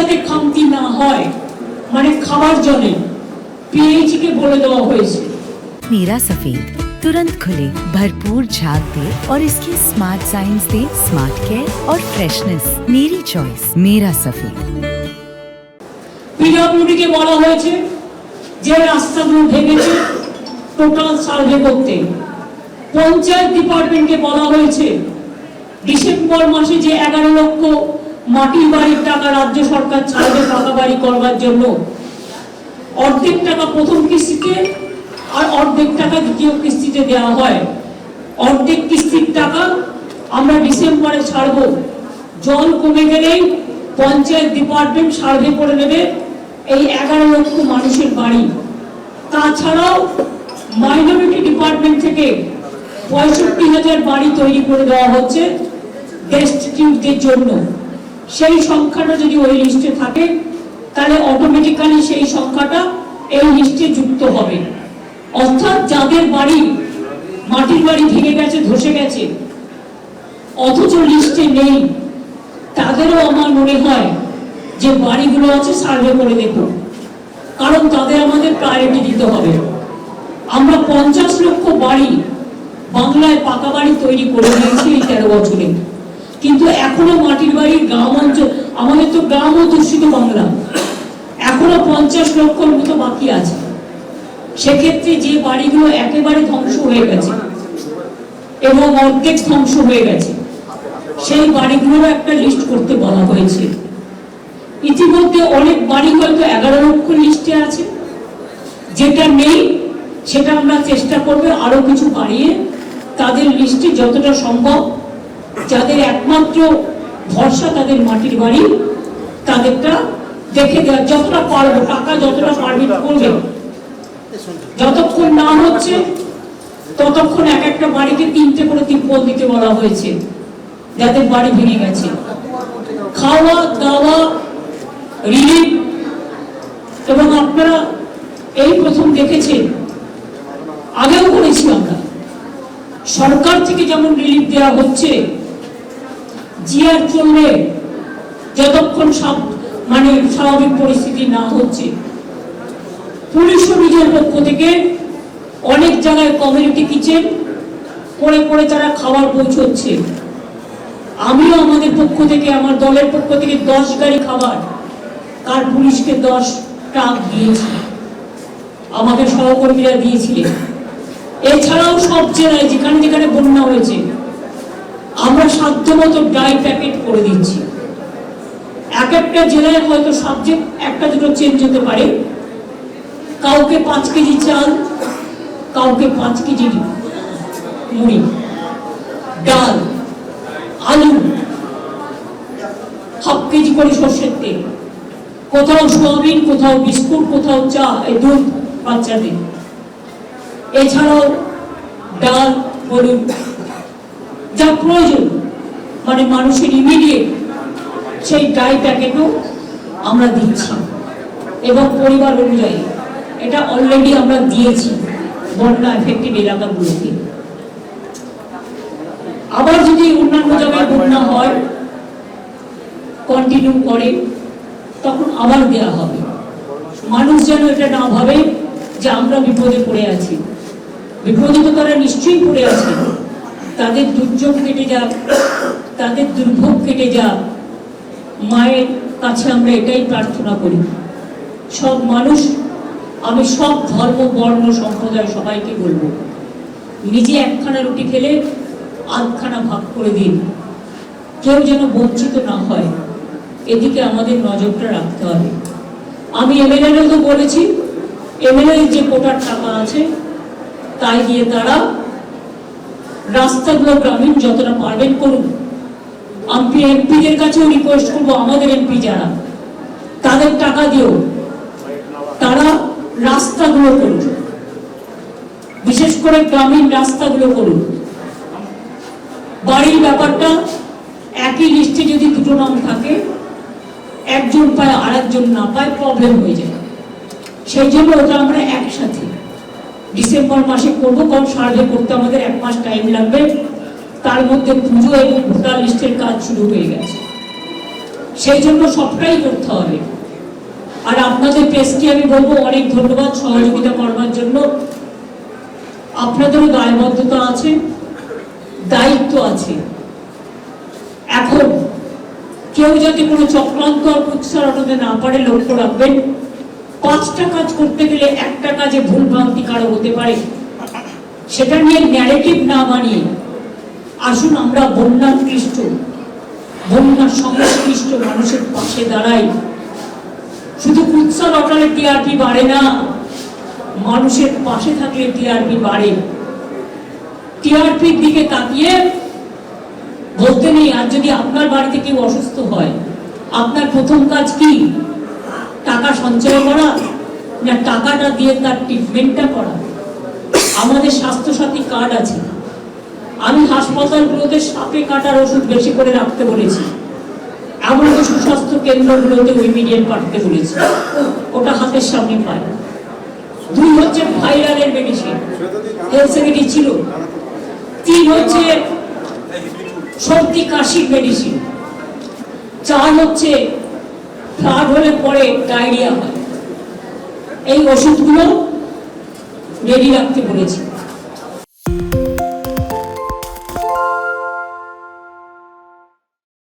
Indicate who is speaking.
Speaker 1: যাতে খামতি না হয়, মানে খাবার জলে पीएच के बोले देवा হয়েছে।
Speaker 2: मीरा सफेद तुरंत खुले, भरपूर झाग दे और इसकी स्मार्ट साइंस दे स्मार्ट केयर और फ्रेशनेस। मेरी चॉइस मेरा सफेद।
Speaker 1: পিডব্লিউডি কে বলা হয়েছে যে রাস্তাগুলো ভেঙেছে টোটাল সার্ভে করতে। পঞ্চায়েত ডিপার্টমেন্টকে বলা হয়েছে ডিসেম্বর মাসে যে 11 লক্ষ মাটির বাড়ির টাকা রাজ্য সরকার ছাড়বে পাকা বাড়ি করবার জন্য, অর্ধেক টাকা প্রথম কিস্তিতে আর অর্ধেক টাকা দ্বিতীয় কিস্তিতে দেওয়া হয়। অর্ধেক কিস্তির টাকা আমরা ডিসেম্বরে ছাড়বো। জল কমে গেলেই পঞ্চায়েত ডিপার্টমেন্ট সার্ভে করে নেবে এই 11 লক্ষ মানুষের বাড়ি। তাছাড়াও মাইনরিটি ডিপার্টমেন্ট থেকে 65,000 বাড়ি তৈরি করে দেওয়া হচ্ছে ডেস্টিটিউটদের জন্য। সেই সংখ্যাটা যদি ওই লিস্টে থাকে তাহলে অটোমেটিক্যালি সেই সংখ্যাটা এই লিস্টে যুক্ত হবে। অর্থাৎ যাদের বাড়ি মাটির বাড়ি ভেঙে গেছে, ধসে গেছে, অথচ লিস্টে নেই, তাদেরও আমার মনে হয় যে বাড়িগুলো আছে সার্ভে করে দেখুন, কারণ তাদের আমাদের প্রায়োরিটি দিতে হবে। আমরা 50 লক্ষ বাড়ি বাংলায় পাকা বাড়ি তৈরি করে দিয়েছি এই 13 বছরে, কিন্তু এখনো মাটির বাড়ির গ্রাম অঞ্চল, আমাদের তো গ্রাম অধ্যুষিত বাংলা, এখনো 50 লক্ষর মতো বাকি আছে। সেক্ষেত্রে যে বাড়িগুলো একেবারে ধ্বংস হয়ে গেছে এবং অর্ধেক ধ্বংস হয়ে গেছে সেই বাড়িগুলোর একটা লিস্ট করতে বলা হয়েছে। ইতিমধ্যে অনেক বাড়ি হয়তো 11 লক্ষ লিস্টে আছে, যেটা নেই সেটা আমরা চেষ্টা করব আরো কিছু বাড়িয়ে তাদের লিস্টে যতটা সম্ভব, যাদের একমাত্র ভরসা তাদের মাটির বাড়ি, তাদেরটা দেখে দেওয়া যতটা পারবো, টাকা যতটা পারমিট করবে। যতক্ষণ না হচ্ছে ততক্ষণ এক একটা বাড়িতে 3টে করে তিরপল দিতে বলা হয়েছে যাদের বাড়ি ভেঙে গেছে। খাওয়া দাওয়া রিলিফ, এবং আপনারা এই প্রথম দেখেছেন, আগেও করেছি আমরা, সরকার থেকে যেমন রিলিফ দেওয়া হচ্ছে, জিআর চলবে যতক্ষণ মানে স্বাভাবিক পরিস্থিতি না হচ্ছে। পুলিশ নিজের পক্ষ থেকে অনেক জায়গায় কমিউনিটি কিচেন করে করে তারা খাবার পৌঁছচ্ছে। আমিও আমাদের পক্ষ থেকে, আমার দলের পক্ষ থেকে 10 গাড়ি খাবার কার পুলিশকে 10 ট্রাক দিয়েছি, আমাদের সহকর্মীরা দিয়েছিলেন। এছাড়াও সব জেলায় যেখানে যেখানে বন্যা হয়েছে আমরা সাধ্যমতো ডাই প্যাকেট করে দিচ্ছি। এক একটা জেলায় হয়তো সাবজেক্ট একটা দুটো চেঞ্জ হতে পারে, কাউকে 5 কেজি চাল, কাউকে 5 কেজি মুড়ি, ডাল, আলু, হাফ কেজি করে সর্ষের তেল, কোথাও সোয়াবিন, কোথাও বিস্কুট, কোথাও চা, এই দুধ বাচ্চাদের। এছাড়াও ডাল বলুন, যা প্রয়োজন মানে মানুষের ইমিডিয়েট, সেই ডাই প্যাকেটও আমরা দিচ্ছি এবং পরিবার অনুযায়ী এটা অলরেডি আমরা দিয়েছি বন্যা এফেক্টেড এলাকাগুলোকে। আবার যদি অন্যান্য জায়গায় বন্যা হয়, কন্টিনিউ করে, তখন আবার দেওয়া হবে। মানুষ যেন এটা না ভাবে যে আমরা বিপদে পড়ে আছি, বিপদে তো তারা নিশ্চয়ই পড়ে আছে। তাদের দুর্যোগ কেটে যাক, তাদের দুর্ভোগ কেটে যাক, মায়ের কাছে আমরা এটাই প্রার্থনা করি। সব মানুষ, আমি সব ধর্ম বর্ণ সম্প্রদায় সবাইকে বলবো, নিজে একখানা রুটি খেলে আধখানা ভাগ করে দিন, কেউ যেন বঞ্চিত না হয়, এদিকে আমাদের নজরটা রাখতে হবে। আমি এমএলএ তো বলেছি, এমএলএ যে কোটার টাকা আছে তাই দিয়ে তারা রাস্তাগুলো গ্রামীণ যতটা পারবেন করুন। আমি এমপিদের কাছেও রিকোয়েস্ট করবো, আমাদের এমপি যারা, তাদের টাকা দিও তারা রাস্তাগুলো করুন, বিশেষ করে গ্রামীণ রাস্তাগুলো করুন। বাড়ির ব্যাপারটা একই লিস্টে যদি 2টো নাম থাকে, একজন পায় আর একজন না পায়, প্রবলেম হয়ে যায়। সেই জন্য ওটা আমরা একসাথে ডিসেম্বর মাসে করবো, কারণ সার্ভে করতে আমাদের 1 মাস টাইম লাগবে। তার মধ্যে পুজো এবং ভোটার লিস্টের কাজ শুরু হয়ে গেছে। সেই জন্য সবটাই করতে হবে। আর আপনাদের প্রেসকে আমি বলবো অনেক ধন্যবাদ সহযোগিতা করবার জন্য। আপনাদেরও দায়বদ্ধতা আছে, দায়িত্ব আছে। এখন কেউ যাতে কোনো চক্রান্ত আর কুৎসা রটাতে না পারে লক্ষ্য রাখবেন। 5টা কাজ করতে গেলে একটা কাজে ভুল ভ্রান্তি কারো হতে পারে, সেটা নিয়ে ন্যারেটিভ না বানিয়ে আসুন আমরা বন্যার ক্লিষ্ট, বন্যার সংশ্লিষ্ট মানুষের পাশে দাঁড়াই। শুধু কুৎসা রটালে টিআরপি বাড়ে না, মানুষের পাশে থাকলে টিআরপি বাড়ে। টিআরপির দিকে তাকিয়ে বলতে নেই। আর যদি আপনার বাড়িতে কেউ অসুস্থ হয়, আপনার প্রথম কাজ কি? টাকা সঞ্চয় করা না টাকাটা দিয়ে তার ট্রিটমেন্টটা করা? আমাদের স্বাস্থ্যসাথী কার্ড আছে, আমি হাসপাতালগুলোতে সাপে কাটার ওষুধ বেশি করে রাখতে বলেছি, এমনকি সুস্বাস্থ্য কেন্দ্রগুলোতে ইমিডিয়েট পাঠাতে বলেছি, ওটা হাতের সামনে পায়। 2 হচ্ছে ভাইরালের মেডিসিন, হেলথ সেক্রেটারি ছিল। 3 হচ্ছে সর্দি কাশির মেডিসিন। 4 হচ্ছে ফ্লাড হলে পরে ডায়রিয়া হয়, এই ওষুধগুলো রেডি রাখতে বলেছি।